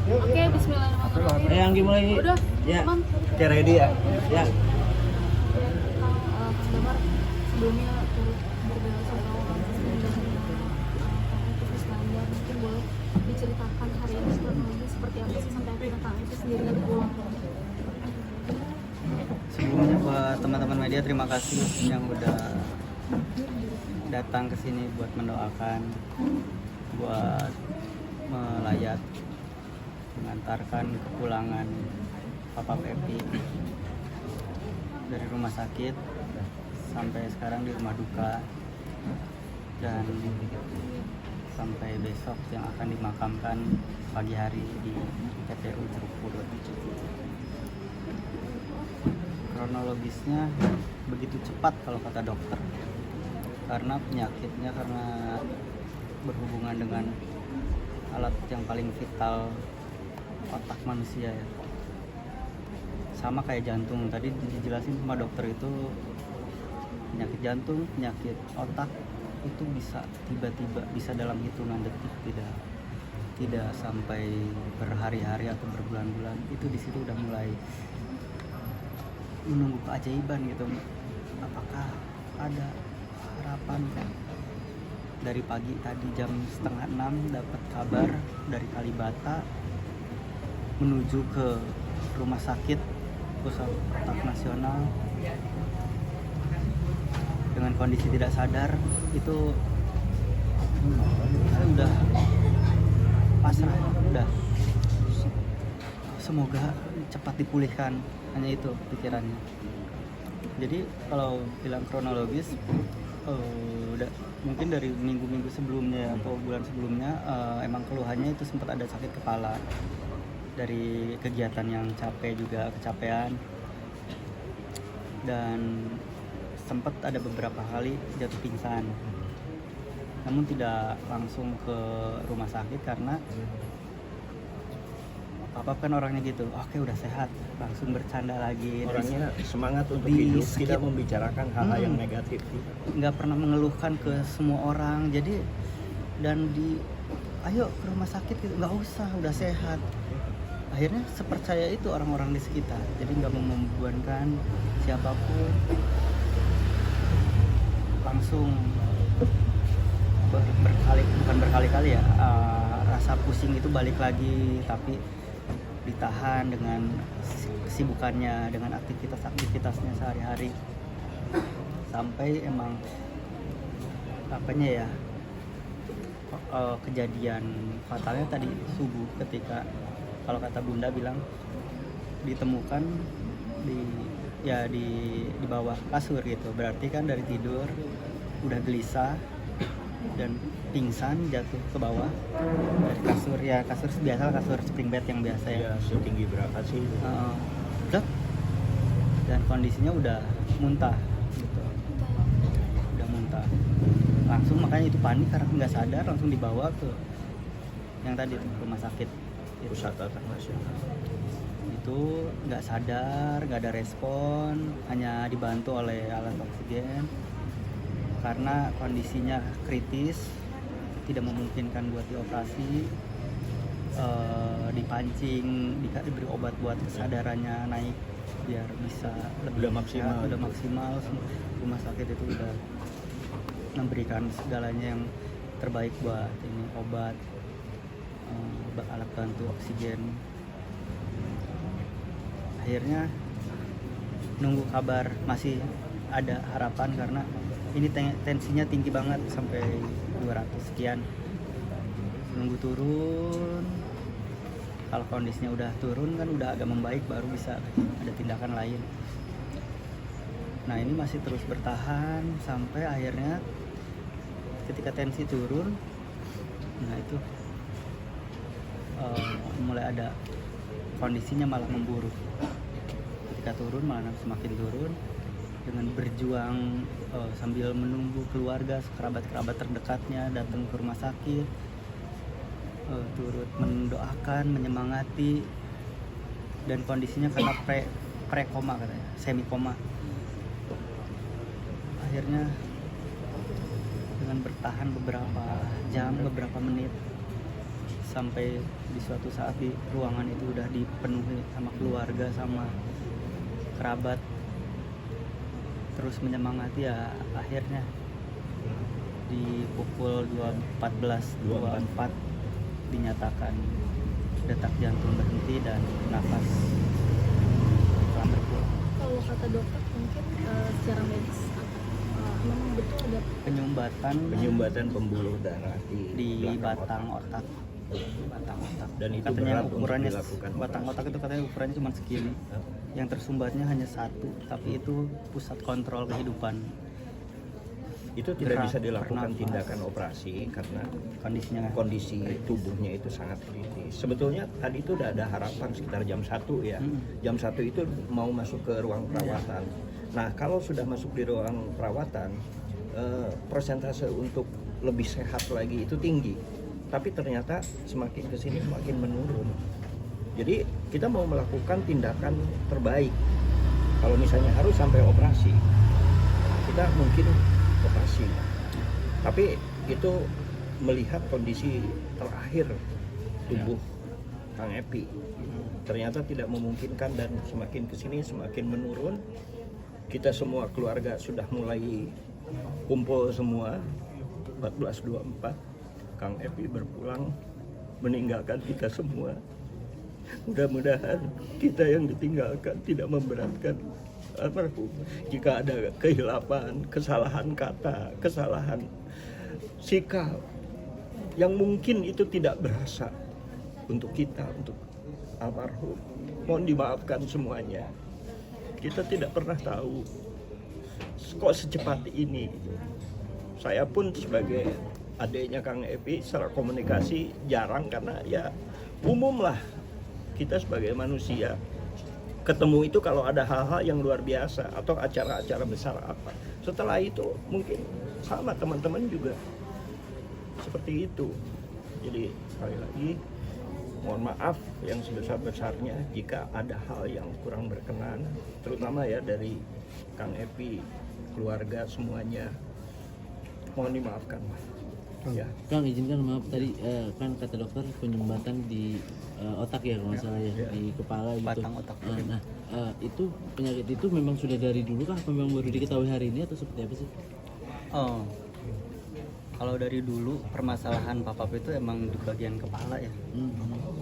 Oke, bismillahirrahmanirrahim. Yang dimulai. Udah, Ya. aman. Oke, ready ya? Ya. Kang Damar sebelumnya turut berbela-sungkawa atas meninggalnya aktivis Ganjar. Mungkin boleh diceritakan hari ini kronologi seperti apa sih sampai akhirnya Kang itu sendiri nggak pulang? Sebelumnya buat teman-teman media terima kasih yang udah datang ke sini buat mendoakan, buat melayat, mengantarkan kepulangan Papa Pepi dari rumah sakit sampai sekarang di rumah duka dan sampai besok yang akan dimakamkan pagi hari di TPU Curug Purut. Kronologisnya begitu cepat kalau kata dokter, karena penyakitnya karena berhubungan dengan alat yang paling vital otak manusia ya, sama kayak jantung. Tadi dijelasin sama dokter itu penyakit jantung, penyakit otak itu bisa tiba-tiba, bisa dalam hitungan detik, tidak sampai berhari-hari atau berbulan-bulan. Itu di situ udah mulai menunggu keajaiban gitu. Apakah ada harapan kan? Dari pagi tadi jam 5:30 dapat kabar dari Kalibata menuju ke rumah sakit pusat otak nasional dengan kondisi tidak sadar. Itu udah pasrah, udah semoga cepat dipulihkan, hanya itu pikirannya. Jadi kalau bilang kronologis, udah mungkin dari minggu-minggu sebelumnya atau bulan sebelumnya emang keluhannya itu sempat ada sakit kepala dari kegiatan yang capek, juga kecapean, dan sempat ada beberapa kali jatuh pingsan, namun tidak langsung ke rumah sakit karena Papa kan orangnya gitu, oke udah sehat, langsung bercanda lagi. Orangnya semangat untuk di hidup, skip. tidak membicarakan hal-hal yang negatif. Nggak pernah mengeluhkan ke semua orang. Jadi dan ayo ke rumah sakit gitu, nggak usah, udah sehat. Akhirnya sepercaya itu orang-orang di sekitar. Jadi nggak mau membebankan siapapun. Langsung bukan berkali-kali ya, rasa pusing itu balik lagi, tapi ditahan dengan kesibukannya, dengan aktivitasnya sehari-hari, sampai emang apanya ya, kejadian fatalnya tadi subuh ketika, kalau kata Bunda bilang, ditemukan di bawah kasur gitu. Berarti kan dari tidur udah gelisah dan pingsan, jatuh ke bawah dari kasur, ya kasur biasa, kasur spring bed yang biasa ya. Setinggi berapa sih? Dan kondisinya udah muntah gitu. Udah muntah langsung, makanya itu panik karena nggak sadar, langsung dibawa ke yang tadi tuh, rumah sakit Pusat Otak Nasional. Itu nggak sadar, nggak ada respon, hanya dibantu oleh alat oksigen karena kondisinya kritis, tidak memungkinkan buat dioperasi. Dipancing, diberi obat buat kesadarannya naik biar bisa lebih Udah maksimal. udah maksimal. Rumah sakit itu udah memberikan segalanya yang terbaik buat ini, obat, alat bantu oksigen. Akhirnya nunggu kabar, masih ada harapan karena ini tensinya tinggi banget sampai 200 sekian. Nunggu turun, kalau kondisinya udah turun kan udah agak membaik, baru bisa ada tindakan lain. Nah ini masih terus bertahan sampai akhirnya ketika tensi turun, nah itu mulai ada kondisinya malah memburuk. Ketika turun malah semakin turun, dengan berjuang sambil menunggu keluarga, kerabat-kerabat terdekatnya datang ke rumah sakit, turut mendoakan, menyemangati, dan kondisinya karena pre-koma katanya, semi koma. Akhirnya dengan bertahan beberapa jam, beberapa menit, sampai di suatu saat di ruangan itu udah dipenuhi sama keluarga sama kerabat, terus menyemangati, ya akhirnya di pukul 14.24 dinyatakan detak jantung berhenti dan nafas telah berpulang. Kalau kata dokter mungkin secara medis memang betul ada Penyumbatan pembuluh darah di belakang batang otak. Dan itu katanya berat untuk ukurannya dilakukan batang operasi. otak itu katanya ukurannya cuma segini. Yang tersumbatnya hanya satu, tapi itu pusat kontrol kehidupan. Itu tidak Gerak, bisa dilakukan bernafas. tindakan operasi karena Kondisinya kondisi tubuhnya itu sangat kritis. Sebetulnya tadi itu udah ada harapan sekitar jam 1 ya. Jam 1 itu mau masuk ke ruang perawatan. Nah, kalau sudah masuk di ruang perawatan, persentase untuk lebih sehat lagi itu tinggi. Tapi ternyata semakin kesini semakin menurun. Jadi kita mau melakukan tindakan terbaik. Kalau misalnya harus sampai operasi, kita mungkin operasi. Tapi itu melihat kondisi terakhir tubuh Kang Epi, ternyata tidak memungkinkan dan semakin kesini semakin menurun. Kita semua keluarga sudah mulai kumpul semua. 14.24 Kang Epi berpulang meninggalkan kita semua. Mudah-mudahan kita yang ditinggalkan tidak memberatkan almarhum. Jika ada kehilapan, kesalahan kata, kesalahan sikap yang mungkin itu tidak berasa untuk kita, untuk almarhum, mohon dimaafkan semuanya. Kita tidak pernah tahu kok secepat ini. Saya pun sebagai adiknya Kang Epi secara komunikasi jarang, karena ya umum lah kita sebagai manusia ketemu itu kalau ada hal-hal yang luar biasa atau acara-acara besar apa. Setelah itu mungkin sama teman-teman juga seperti itu. Jadi sekali lagi mohon maaf yang sebesar-besarnya jika ada hal yang kurang berkenan, terutama ya dari Kang Epi, keluarga semuanya, mohon dimaafkan. Ya. Kang, izinkan maaf tadi kan kata dokter penyumbatan di otak ya kalau nggak salah ya, di kepala gitu. batang otak. Nah, itu penyakit itu memang sudah dari dulu kah? Apa memang baru diketahui hari ini atau seperti apa sih? Oh, kalau dari dulu permasalahan Papa itu emang di bagian kepala ya.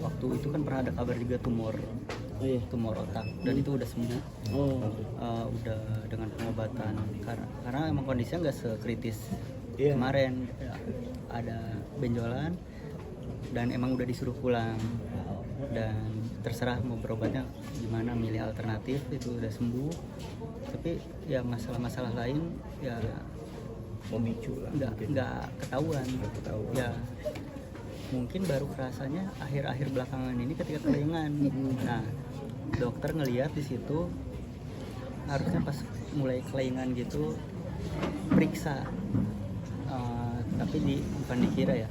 Waktu itu kan pernah ada kabar juga tumor Oh iya. tumor otak, dan itu udah sembuh. Oh. Udah dengan pengobatan karena emang kondisinya nggak sekritis Iya. kemarin. Ada benjolan dan emang udah disuruh pulang, dan terserah mau berobatnya gimana, milih alternatif, itu udah sembuh. Tapi ya masalah-masalah lain ya Memicu lah. nggak ketahuan. Ketahuan. Ya mungkin baru kerasanya akhir-akhir belakangan ini ketika kelingan. Nah, dokter ngelihat di situ, harusnya pas mulai kelingan gitu periksa. Tapi bukan dikira ya,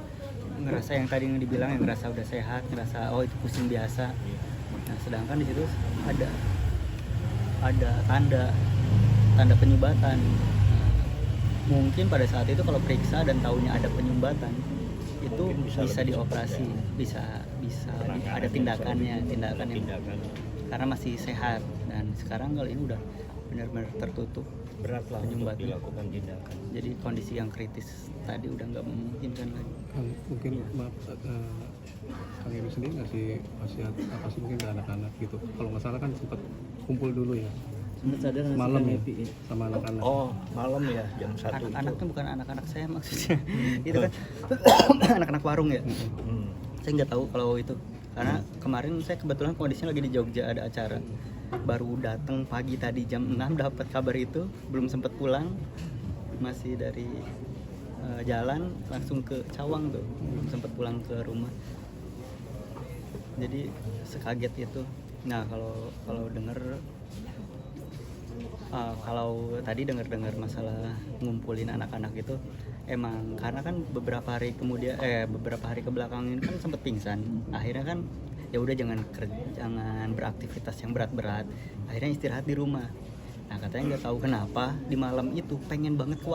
ngerasa yang tadi yang dibilang, yang ngerasa udah sehat, ngerasa oh itu pusing biasa. Nah, sedangkan di situ ada tanda penyumbatan. Nah, mungkin pada saat itu kalau periksa dan taunya ada penyumbatan, itu Mungkin bisa bisa lebih dioperasi, cepat, bisa Penanganan ada tindakannya yang tindakan karena masih sehat. Dan sekarang kalau ini udah benar-benar tertutup, berat lah untuk Penyumbatan. dilakukan tindakan. jadi kondisi yang kritis tadi udah nggak memungkinkan lagi. Kang, mungkin maaf, Kang Epi sendiri ngasih wasiat apa sih mungkin ke anak-anak gitu? Kalau nggak salah kan sempat kumpul dulu ya Sempat sadar nggak sih malam Kang ya Epi? sama anak-anak. Oh, malam ya jam 1 Anak-anak itu. tuh bukan anak-anak saya maksudnya. Itu kan anak-anak warung ya. Hmm. Saya nggak tahu kalau itu, karena kemarin saya kebetulan kondisinya lagi di Jogja, ada acara. Baru datang pagi tadi jam 6 dapat kabar itu, belum sempat pulang, masih dari jalan langsung ke Cawang tuh, belum sempat pulang ke rumah. Jadi sekaget itu. Nah, kalau dengar kalau tadi dengar masalah ngumpulin anak-anak itu, emang karena kan beberapa hari kebelakangan ini kan sempat pingsan. Akhirnya kan ya udah jangan beraktivitas yang berat-berat, akhirnya istirahat di rumah. Nah, katanya nggak tahu kenapa di malam itu pengen banget ke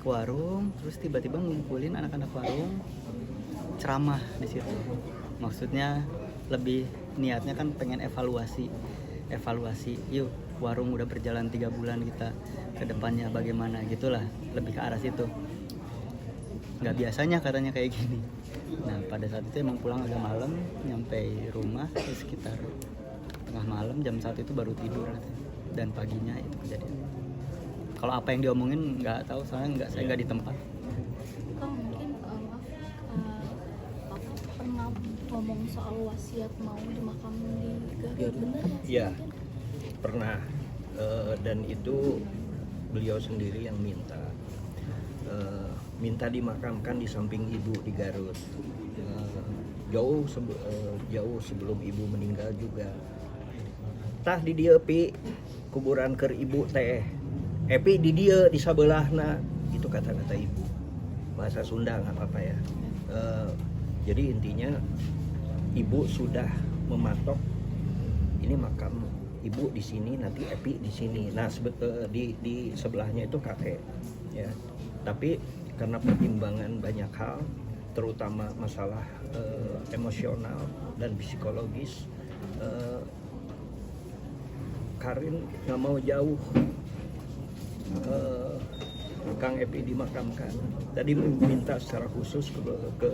warung, terus tiba-tiba ngumpulin anak-anak warung, ceramah di situ. Maksudnya lebih niatnya kan pengen evaluasi. Yuk, warung udah berjalan 3 bulan, kita ke depannya bagaimana, gitulah, lebih ke arah situ. Nggak biasanya katanya kayak gini. Nah pada saat itu emang pulang agak malam, nyampe rumah sekitar tengah malam, jam 1 itu baru tidur katanya. Dan paginya itu kejadian. Kalau apa yang diomongin nggak tahu, soalnya saya nggak di tempat. Kang, mungkin Bapak pernah ngomong soal wasiat mau dimakamin di Garut, benar nggak sih? Iya, pernah. Dan itu beliau sendiri yang minta dimakamkan di samping ibu di Garut. Jauh sebelum ibu meninggal juga. Tah di dieu pi kuburan keur ibu teh. Epi di dieu di sabelahna. Itu kata-kata ibu. Bahasa Sunda nggak apa-apa ya. Jadi intinya ibu sudah mematok ini makam ibu di sini, nanti Epi di sini. Nah, di sebelahnya itu kakek ya. Tapi karena pertimbangan banyak hal, terutama masalah emosional dan psikologis, Karin nggak mau jauh Kang Epi dimakamkan. Tadi meminta secara khusus ke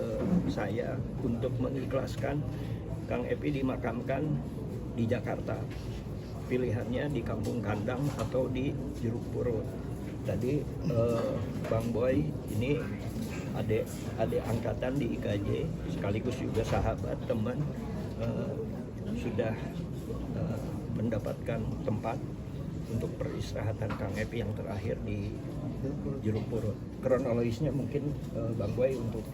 saya untuk mengikhlaskan Kang Epi dimakamkan di Jakarta. Pilihannya di Kampung Kandang atau di Jeruk Purut. Tadi Bang Boy ini adik angkatan di IKJ, sekaligus juga sahabat teman, sudah mendapatkan tempat untuk peristirahatan Kang Epi yang terakhir di Jeruk Purut. Kronologisnya mungkin Bang Boy untuk